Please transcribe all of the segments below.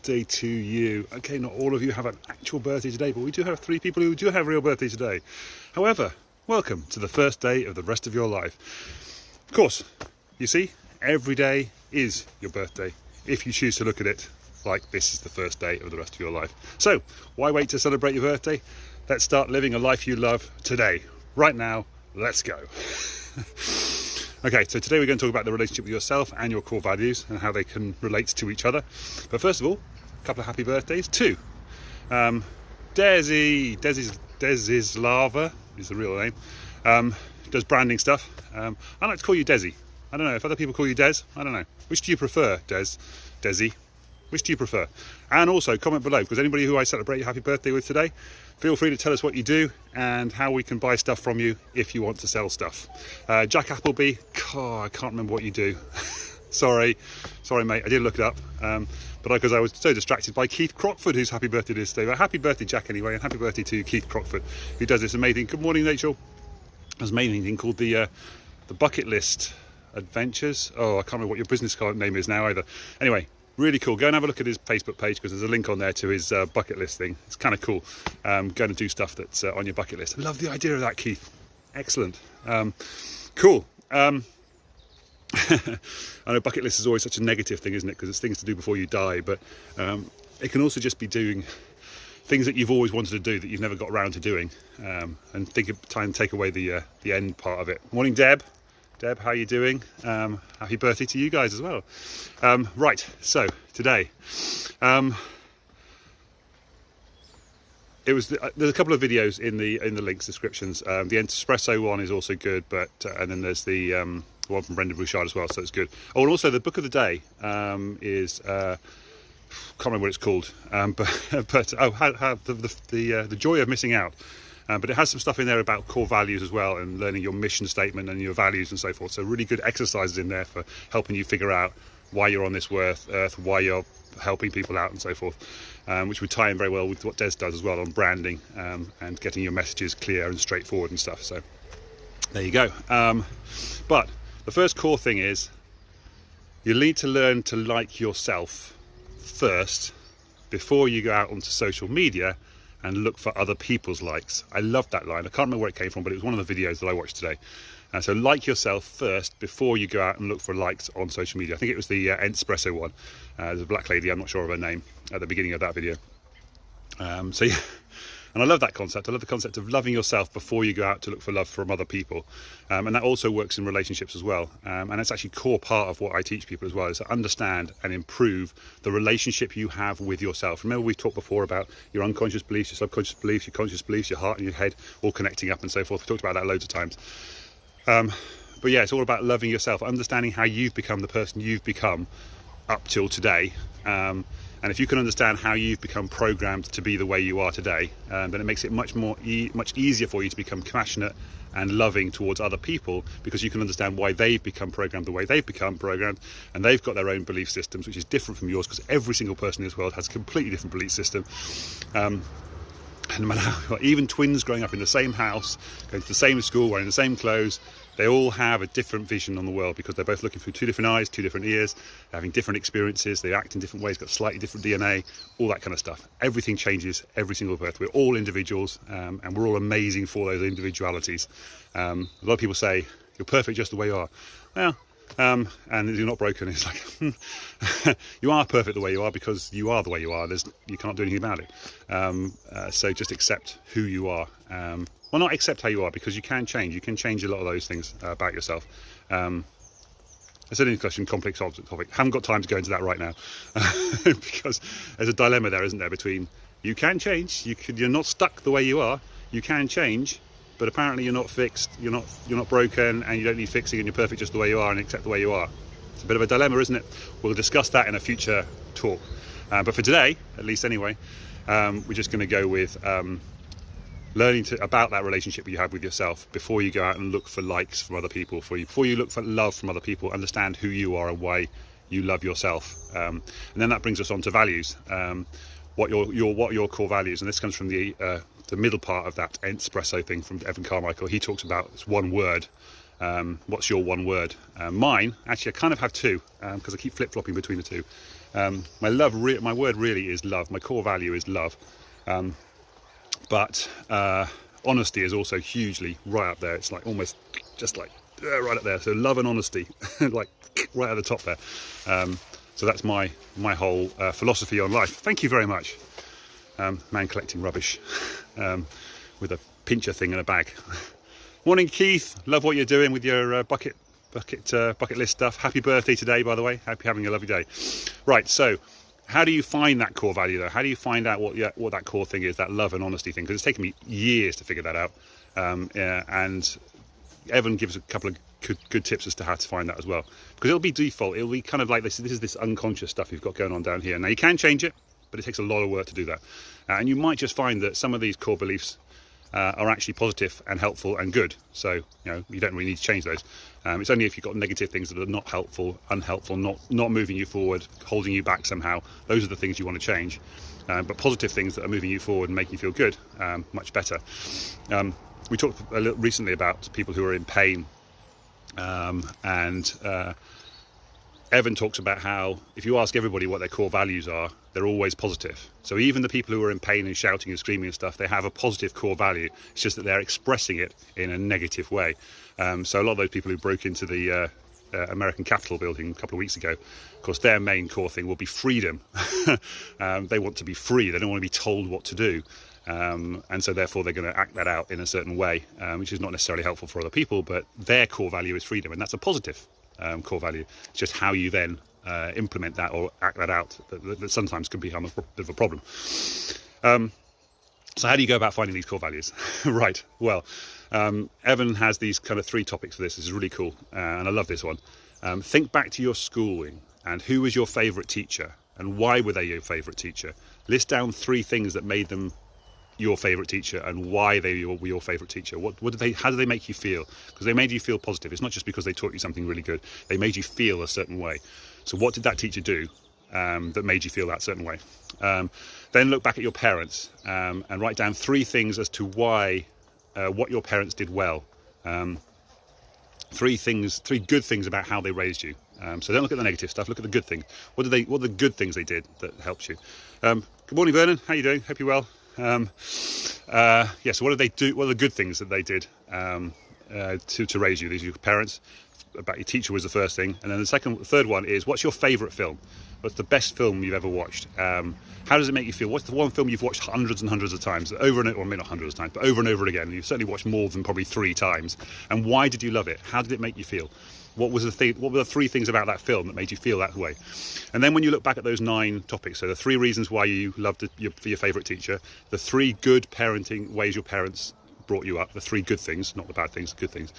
birthday to you. Okay, not all of you have an actual birthday today, but we do have 3 people who do have real birthday today. However, welcome to the first day of the rest of your life. Of course, you see, every day is your birthday if you choose to look at it like this is the first day of the rest of your life. So, why wait to celebrate your birthday? Let's start living a life you love today. Right now, let's go. Okay, so today we're going to talk about the relationship with yourself and your core values and how they can relate to each other. But first of all, a couple of happy birthdays to Desislava is the real name. Does branding stuff. I like to call you Desi. I don't know if other people call you Des. I don't know. Which do you prefer, Desi? Which do you prefer? And also comment below, because anybody who I celebrate your happy birthday with today, feel free to tell us what you do and how we can buy stuff from you if you want to sell stuff. Jack Appleby, I can't remember what you do. sorry mate, I did look it up, but because I was so distracted by Keith Crockford, whose happy birthday it is today. But happy birthday, Jack, anyway, and happy birthday to Keith Crockford, who does this amazing, good morning Rachel, this amazing thing called the bucket list adventures. I can't remember what your business card name is now either. Anyway, really cool. Go and have a look at his Facebook page, because there's a link on there to his bucket list thing. It's kind of cool. Go and do stuff that's on your bucket list. I love the idea of that, Keith. Excellent. Cool. I know bucket list is always such a negative thing, isn't it? Because it's things to do before you die. But it can also just be doing things that you've always wanted to do that you've never got around to doing. And try and take away the end part of it. Morning, Deb. Deb, how are you doing? Happy birthday to you guys as well. Right, so today, there's a couple of videos in the links descriptions. The Ent-spresso one is also good, but and then there's the one from Brendon Burchard as well, so it's good. Oh, and also the book of the day is can't remember what it's called, but the joy of missing out. But it has some stuff in there about core values as well, and learning your mission statement and your values and so forth. So really good exercises in there for helping you figure out why you're on this earth, why you're helping people out and so forth, which would tie in very well with what Des does as well on branding and getting your messages clear and straightforward and stuff. So there you go. But the first core thing is you need to learn to like yourself first before you go out onto social media and look for other people's likes. I love that line. I can't remember where it came from, but it was one of the videos that I watched today. So like yourself first before you go out and look for likes on social media. I think it was the Ent-spresso one. There's a black lady, I'm not sure of her name, at the beginning of that video. So yeah, and I love that concept. I love the concept of loving yourself before you go out to look for love from other people. And that also works in relationships as well. And it's actually a core part of what I teach people as well, is to understand and improve the relationship you have with yourself. Remember, we've talked before about your unconscious beliefs, your subconscious beliefs, your conscious beliefs, your heart and your head, all connecting up and so forth. We talked about that loads of times. But yeah, it's all about loving yourself, understanding how you've become the person you've become up till today. And if you can understand how you've become programmed to be the way you are today, then it makes it much easier for you to become compassionate and loving towards other people, because you can understand why they've become programmed the way they've become programmed, and they've got their own belief systems, which is different from yours, because every single person in this world has a completely different belief system. And no matter how, even twins growing up in the same house, going to the same school, wearing the same clothes, they all have a different vision on the world, because they're both looking through 2 different eyes, 2 different ears, they're having different experiences, they act in different ways, got slightly different DNA, all that kind of stuff. Everything changes every single birth. We're all individuals, and we're all amazing for those individualities. A lot of people say, you're perfect just the way you are. Well, and you're not broken. It's like, you are perfect the way you are, because you are the way you are. You can't do anything about it. So just accept who you are. Well, not accept how you are, because you can change. You can change a lot of those things about yourself. It's an interesting, complex topic. Haven't got time to go into that right now, because there's a dilemma there, isn't there, between you can change, you're not stuck the way you are, you can change, but apparently you're not fixed, you're not broken, and you don't need fixing, and you're perfect just the way you are, and accept the way you are. It's a bit of a dilemma, isn't it? We'll discuss that in a future talk. But for today, at least anyway, we're just going to go with learning about that relationship you have with yourself before you go out and look for likes from other people. Before you look for love from other people, understand who you are and why you love yourself. And then that brings us on to values. What your core values, and this comes from the middle part of that Ent-spresso thing from Evan Carmicheal. He talks about this one word. What's your one word? Mine, actually, I kind of have 2, because I keep flip-flopping between the 2. My word really is love. My core value is love. But honesty is also hugely right up there. It's like almost just like right up there. So love and honesty, like right at the top there. So that's my whole philosophy on life. Thank you very much, man collecting rubbish with a pincher thing in a bag. Morning, Keith. Love what you're doing with your bucket list stuff. Happy birthday today, by the way. Hope you're having a lovely day. Right, so how do you find that core value, though? How do you find out what that core thing is, that love and honesty thing? Because it's taken me years to figure that out. And Evan gives a couple of good tips as to how to find that as well. Because it'll be default. It'll be kind of like this is this unconscious stuff you've got going on down here. Now, you can change it, but it takes a lot of work to do that. And you might just find that some of these core beliefs are actually positive and helpful and good. So, you don't really need to change those. It's only if you've got negative things that are not helpful, unhelpful, not moving you forward, holding you back somehow. Those are the things you want to change. But positive things that are moving you forward and making you feel good, much better. We talked a little recently about people who are in pain, and Evan talks about how if you ask everybody what their core values are, they're always positive. So even the people who are in pain and shouting and screaming and stuff, they have a positive core value. It's just that they're expressing it in a negative way. So a lot of those people who broke into the American Capitol building a couple of weeks ago, of course, their main core thing will be freedom. They want to be free. They don't want to be told what to do. And so therefore they're going to act that out in a certain way, which is not necessarily helpful for other people, but their core value is freedom, and that's a positive core value. It's just how you then implement that or act that out that sometimes can become a bit of a problem. So how do you go about finding these core values? Right, well, Evan has these kind of 3 topics for this. This is really cool, and I love this one. Think back to your schooling and who was your favourite teacher and why were they your favourite teacher. List down 3 things that made them your favourite teacher and why they were your favourite teacher. How did they make you feel? Because they made you feel positive. It's not just because they taught you something really good. They made you feel a certain way. So what did that teacher do that made you feel that certain way? Then look back at your parents and write down 3 things as to why what your parents did well. 3 good things about how they raised you. So don't look at the negative stuff. Look at the good things. What are the good things they did that helped you? Good morning, Vernon. How you doing? Hope you're well. So what did they do? What are the good things that they did to raise you? These are your parents. About your teacher was the first thing, and then the third one is what's your favourite film? What's the best film you've ever watched? How does it make you feel? What's the one film you've watched hundreds and hundreds of times, over and over, or maybe not hundreds of times, but over and over again? You've certainly watched more than probably 3 times. And why did you love it? How did it make you feel? What were the 3 things about that film that made you feel that way? And then when you look back at those 9 topics, so the 3 reasons why you loved your favourite teacher, the 3 good parenting ways your parents brought you up, the 3 good things, not the bad things, good things,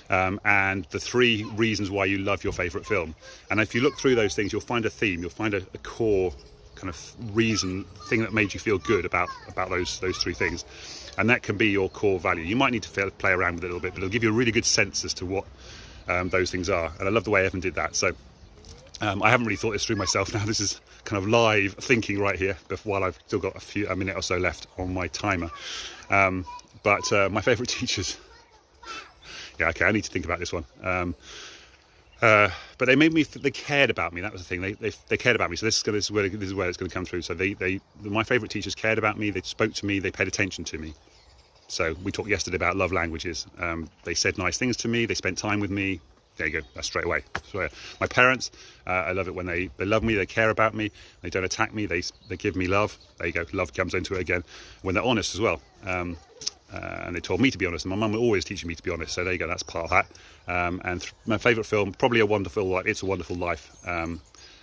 and the 3 reasons why you love your favourite film. And if you look through those things, you'll find a theme, you'll find a core kind of thing that made you feel good about those 3 things. And that can be your core value. You might need to play around with it a little bit, but it'll give you a really good sense as to what those things are. And I love the way Evan did that. So I haven't really thought this through myself now. This is kind of live thinking right here, while I've still got a minute or so left on my timer. But my favourite teachers, I need to think about this one. But they made me. They cared about me. That was the thing. They cared about me. So this is where it's going to come through. So my favourite teachers cared about me. They spoke to me. They paid attention to me. So we talked yesterday about love languages. They said nice things to me. They spent time with me. There you go. That's straight away. So, my parents, I love it when they love me. They care about me. They don't attack me. They give me love. There you go. Love comes into it again. When they're honest as well. And they told me to be honest. And my mum was always teaching me to be honest. So there you go. That's part of that. And my favourite film, probably It's a Wonderful Life. And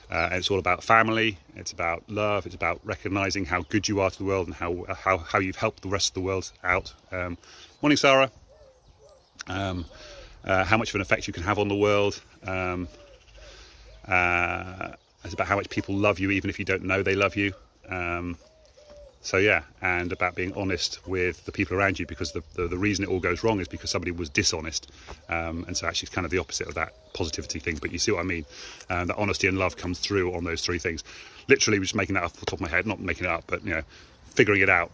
it's all about family. It's about love. It's about recognising how good you are to the world and how you've helped the rest of the world out. Morning, Sarah. How much of an effect you can have on the world. It's about how much people love you even if you don't know they love you. And about being honest with the people around you, because the reason it all goes wrong is because somebody was dishonest. And so actually it's kind of the opposite of that positivity thing, but you see what I mean? That honesty and love comes through on those 3 things. Literally just making that up off the top of my head, not making it up, but figuring it out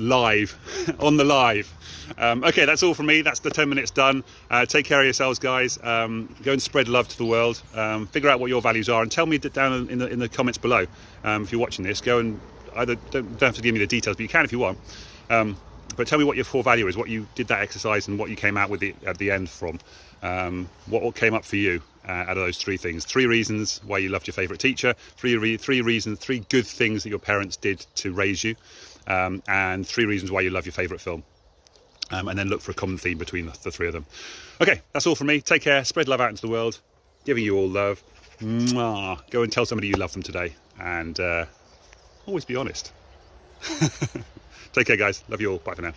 live on the live. Okay, that's all from me. That's the 10 minutes done. Take care of yourselves, guys. Go and spread love to the world. Figure out what your values are and tell me down in the comments below. If you're watching this, go and either don't have to give me the details, but you can if you want. But tell me what your core value is, what you did that exercise and what you came out with at the end from. What came up for you out of those 3 things. 3 reasons why you loved your favourite teacher, 3 reasons, 3 good things that your parents did to raise you, and 3 reasons why you love your favourite film. And then look for a common theme between the 3 of them. Okay, that's all from me. Take care, spread love out into the world, giving you all love. Mwah. Go and tell somebody you love them today, and always be honest. Take care, guys. Love you all. Bye for now.